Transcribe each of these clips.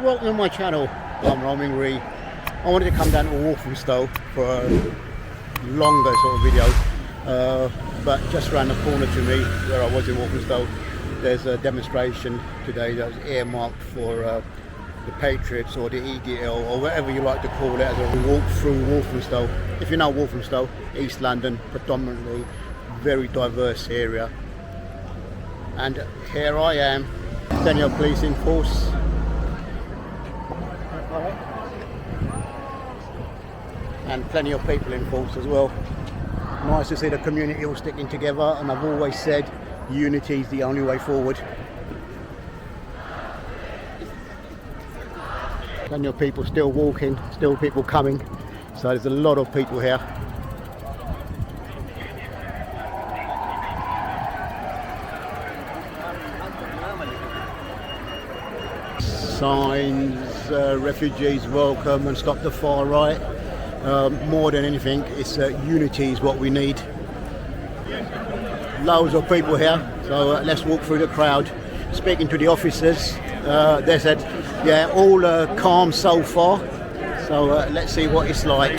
Welcome to my channel. I'm Roaming Ree. I wanted to come down to Walthamstow for a longer sort of video, but just around the corner to me, where I was in Walthamstow, there's a demonstration today that was earmarked for the Patriots or the EDL or whatever you like to call it, as a walk through Walthamstow. If you know Walthamstow, East London, predominantly very diverse area. And here I am, plenty of police in force. And plenty of people in force as well. Nice to see the community all sticking together, and I've always said unity is the only way forward. Plenty of people still walking, still people coming, so there's a lot of people here. Signs, refugees welcome and stop the far right. More than anything, it's unity is what we need. Loads of people here, so let's walk through the crowd. Speaking to the officers, they said, yeah, all calm so far, so let's see what it's like.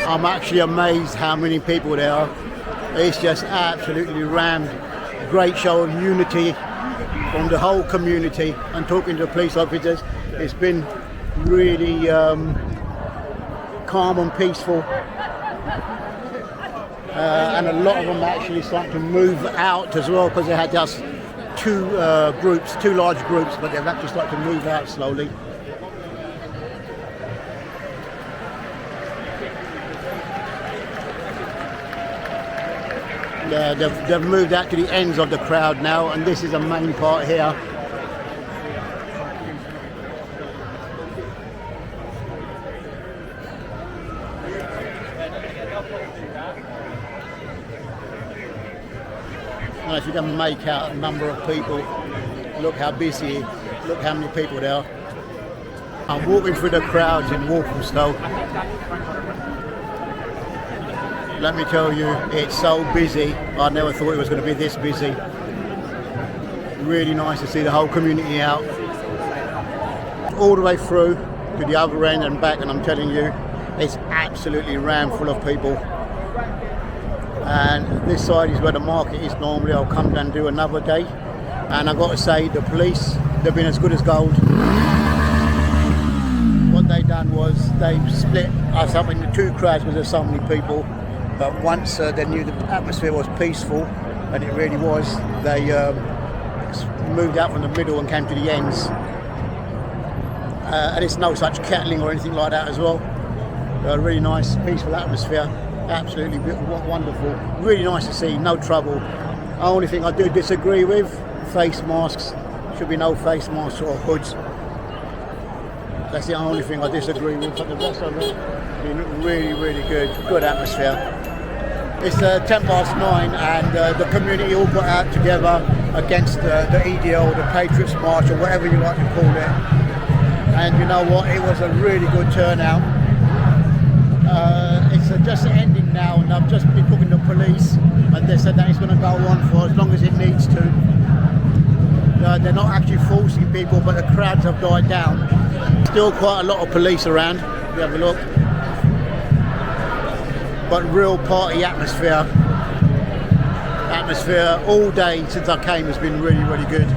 I'm actually amazed how many people there are. It's just absolutely rammed. Great show of unity from the whole community, and talking to police officers, it's been really calm and peaceful. And a lot of them actually starting to move out as well, because they had just two large groups, but they've actually started to move out slowly. Yeah, they've moved out to the ends of the crowd now, and this is the main part here. Now, if you can make out a number of people, look how busy, look how many people there are. I'm walking through the crowds in Walthamstow. Let me tell you, it's so busy. I never thought it was going to be this busy. Really nice to see the whole community out. All the way through to the other end and back, and I'm telling you, it's absolutely rammed full of people. And this side is where the market is normally. I'll come down and do another day. And I've got to say, the police, they've been as good as gold. What they done was they split us up into two crowds because there's so many people. But once they knew the atmosphere was peaceful, and it really was, they moved out from the middle and came to the ends. And it's no such kettling or anything like that as well. Really nice, peaceful atmosphere. Absolutely wonderful. Really nice to see, no trouble. Only thing I do disagree with, face masks. Should be no face masks or hoods. That's the only thing I disagree with. But the rest of it, been really, really good atmosphere. It's 9:10, and the community all got out together against the EDL, the Patriots March, or whatever you like to call it. And you know what? It was a really good turnout. It's just ending now, and I've just been talking to police, and they said that it's going to go on for as long as it needs to. They're not actually forcing people, but the crowds have died down. Still quite a lot of police around. If you have a look. But real party atmosphere all day since I came has been really, really good.